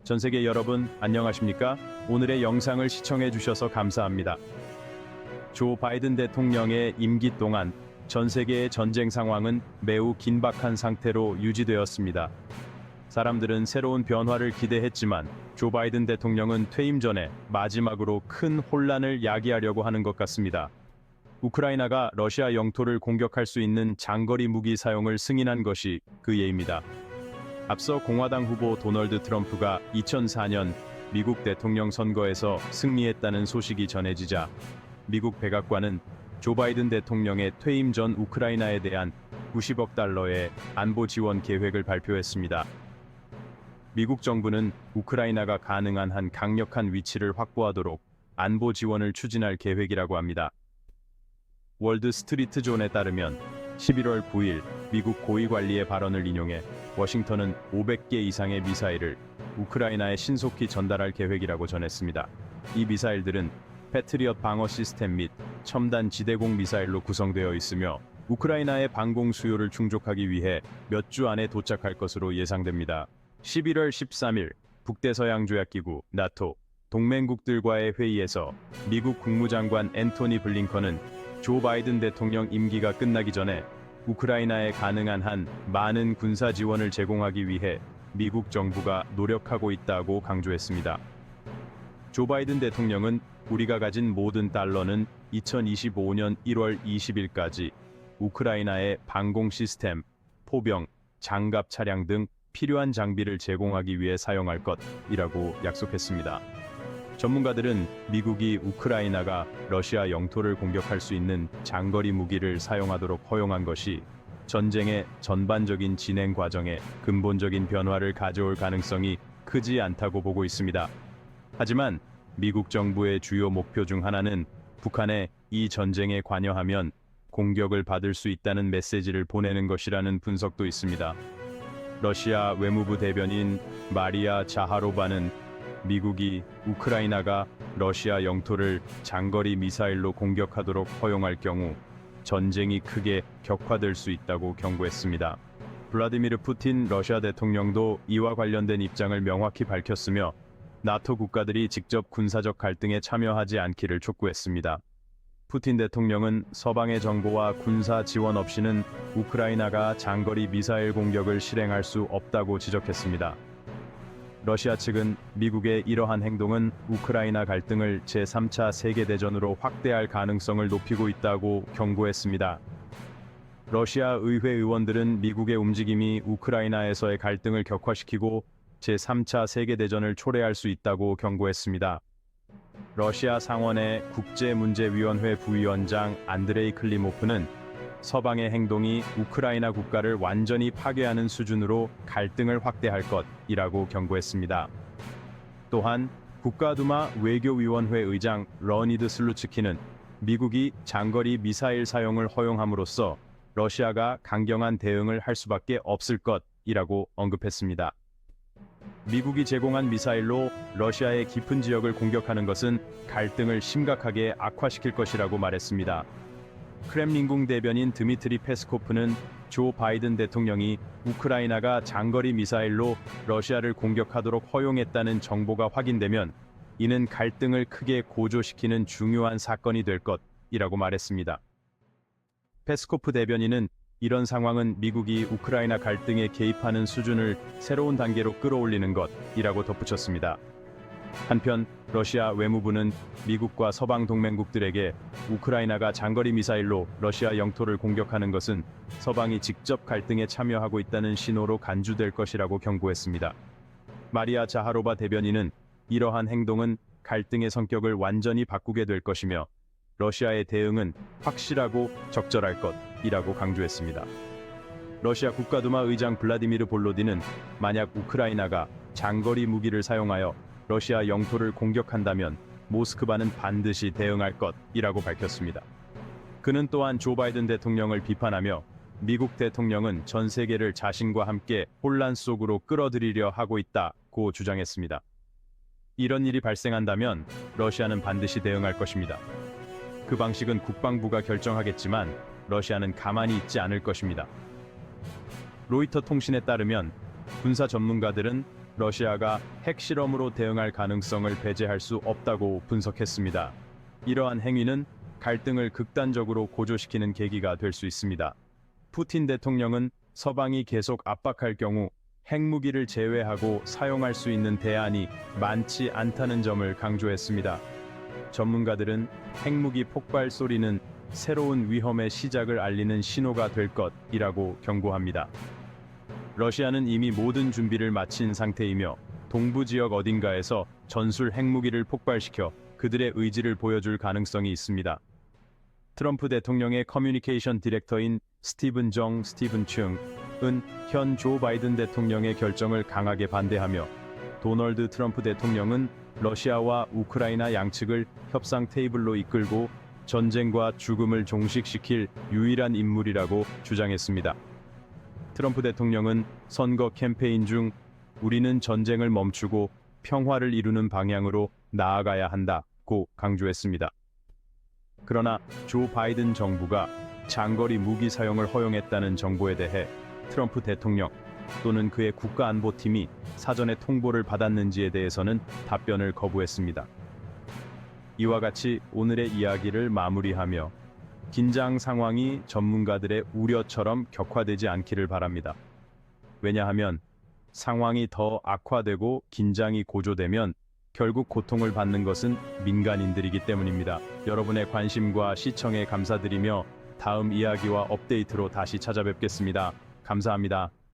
전 세계 여러분, 안녕하십니까? 오늘의 영상을 시청해 주셔서 감사합니다. 조 바이든 대통령의 임기 동안 전 세계의 전쟁 상황은 매우 긴박한 상태로 유지되었습니다. 사람들은 새로운 변화를 기대했지만 조 바이든 대통령은 퇴임 전에 마지막으로 큰 혼란을 야기하려고 하는 것 같습니다. 우크라이나가 러시아 영토를 공격할 수 있는 장거리 무기 사용을 승인한 것이 그 예입니다. 앞서 공화당 후보 도널드 트럼프가 2004년 미국 대통령 선거에서 승리했다는 소식이 전해지자 미국 백악관은 조 바이든 대통령의 퇴임 전 우크라이나에 대한 90억 달러의 안보 지원 계획을 발표했습니다. 미국 정부는 우크라이나가 가능한 한 강력한 위치를 확보하도록 안보 지원을 추진할 계획이라고 합니다. 월드 스트리트 존에 따르면 11월 9일 미국 고위관리의 발언을 인용해 워싱턴은 500개 이상의 미사일을 우크라이나에 신속히 전달할 계획이라고 전했습니다. 이 미사일들은 패트리엇 방어 시스템 및 첨단 지대공 미사일로 구성되어 있으며 우크라이나의 방공 수요를 충족하기 위해 몇 주 안에 도착할 것으로 예상됩니다. 11월 13일 북대서양조약기구 나토 동맹국들과의 회의에서 미국 국무장관 앤토니 블링컨은 조 바이든 대통령 임기가 끝나기 전에 우크라이나에 가능한 한 많은 군사 지원을 제공하기 위해 미국 정부가 노력하고 있다고 강조했습니다. 조 바이든 대통령은 우리가 가진 모든 달러는 2025년 1월 20일까지 우크라이나의 방공 시스템, 포병, 장갑 차량 등 필요한 장비를 제공하기 위해 사용할 것이라고 약속했습니다. 전문가들은 미국이 우크라이나가 러시아 영토를 공격할 수 있는 장거리 무기를 사용하도록 허용한 것이 전쟁의 전반적인 진행 과정에 근본적인 변화를 가져올 가능성이 크지 않다고 보고 있습니다. 하지만 미국 정부의 주요 목표 중 하나는 북한에 이 전쟁에 관여하면 공격을 받을 수 있다는 메시지를 보내는 것이라는 분석도 있습니다. 러시아 외무부 대변인 마리아 자하로바는 미국이 우크라이나가 러시아 영토를 장거리 미사일로 공격하도록 허용할 경우 전쟁이 크게 격화될 수 있다고 경고했습니다. 블라디미르 푸틴 러시아 대통령도 이와 관련된 입장을 명확히 밝혔으며 나토 국가들이 직접 군사적 갈등에 참여하지 않기를 촉구했습니다. 푸틴 대통령은 서방의 정보와 군사 지원 없이는 우크라이나가 장거리 미사일 공격을 실행할 수 없다고 지적했습니다. 러시아 측은 미국의 이러한 행동은 우크라이나 갈등을 제3차 세계대전으로 확대할 가능성을 높이고 있다고 경고했습니다. 러시아 의회 의원들은 미국의 움직임이 우크라이나에서의 갈등을 격화시키고 제3차 세계대전을 초래할 수 있다고 경고했습니다. 러시아 상원의 국제문제위원회 부위원장 안드레이 클리모프는 서방의 행동이 우크라이나 국가를 완전히 파괴하는 수준으로 갈등을 확대할 것이라고 경고했습니다. 또한 국가두마 외교위원회 의장 러니드 슬루츠키는 미국이 장거리 미사일 사용을 허용함으로써 러시아가 강경한 대응을 할 수밖에 없을 것이라고 언급했습니다. 미국이 제공한 미사일로 러시아의 깊은 지역을 공격하는 것은 갈등을 심각하게 악화시킬 것이라고 말했습니다. 크렘린궁 대변인 드미트리 페스코프는 조 바이든 대통령이 우크라이나가 장거리 미사일로 러시아를 공격하도록 허용했다는 정보가 확인되면 이는 갈등을 크게 고조시키는 중요한 사건이 될 것이라고 말했습니다. 페스코프 대변인은 이런 상황은 미국이 우크라이나 갈등에 개입하는 수준을 새로운 단계로 끌어올리는 것이라고 덧붙였습니다. 한편 러시아 외무부는 미국과 서방 동맹국들에게 우크라이나가 장거리 미사일로 러시아 영토를 공격하는 것은 서방이 직접 갈등에 참여하고 있다는 신호로 간주될 것이라고 경고했습니다. 마리아 자하로바 대변인은 이러한 행동은 갈등의 성격을 완전히 바꾸게 될 것이며 러시아의 대응은 확실하고 적절할 것이라고 강조했습니다. 러시아 국가두마 의장 블라디미르 볼로딘은 만약 우크라이나가 장거리 무기를 사용하여 러시아 영토를 공격한다면 모스크바는 반드시 대응할 것이라고 밝혔습니다. 그는 또한 조 바이든 대통령을 비판하며 미국 대통령은 전 세계를 자신과 함께 혼란 속으로 끌어들이려 하고 있다고 주장했습니다. 이런 일이 발생한다면 러시아는 반드시 대응할 것입니다. 그 방식은 국방부가 결정하겠지만 러시아는 가만히 있지 않을 것입니다. 로이터 통신에 따르면 군사 전문가들은 러시아가 핵실험으로 대응할 가능성을 배제할 수 없다고 분석했습니다. 이러한 행위는 갈등을 극단적으로 고조시키는 계기가 될 수 있습니다. 푸틴 대통령은 서방이 계속 압박할 경우 핵무기를 제외하고 사용할 수 있는 대안이 많지 않다는 점을 강조했습니다. 전문가들은 핵무기 폭발 소리는 새로운 위험의 시작을 알리는 신호가 될 것이라고 경고합니다. 러시아는 이미 모든 준비를 마친 상태이며 동부 지역 어딘가에서 전술 핵무기를 폭발시켜 그들의 의지를 보여줄 가능성이 있습니다. 트럼프 대통령의 커뮤니케이션 디렉터인 스티븐 층은 현 조 바이든 대통령의 결정을 강하게 반대하며 도널드 트럼프 대통령은 러시아와 우크라이나 양측을 협상 테이블로 이끌고 전쟁과 죽음을 종식시킬 유일한 인물이라고 주장했습니다. 트럼프 대통령은 선거 캠페인 중 우리는 전쟁을 멈추고 평화를 이루는 방향으로 나아가야 한다고 강조했습니다. 그러나 조 바이든 정부가 장거리 무기 사용을 허용했다는 정보에 대해 트럼프 대통령 또는 그의 국가안보팀이 사전에 통보를 받았는지에 대해서는 답변을 거부했습니다. 이와 같이 오늘의 이야기를 마무리하며 긴장 상황이 전문가들의 우려처럼 격화되지 않기를 바랍니다. 왜냐하면 상황이 더 악화되고 긴장이 고조되면 결국 고통을 받는 것은 민간인들이기 때문입니다. 여러분의 관심과 시청에 감사드리며 다음 이야기와 업데이트로 다시 찾아뵙겠습니다. 감사합니다.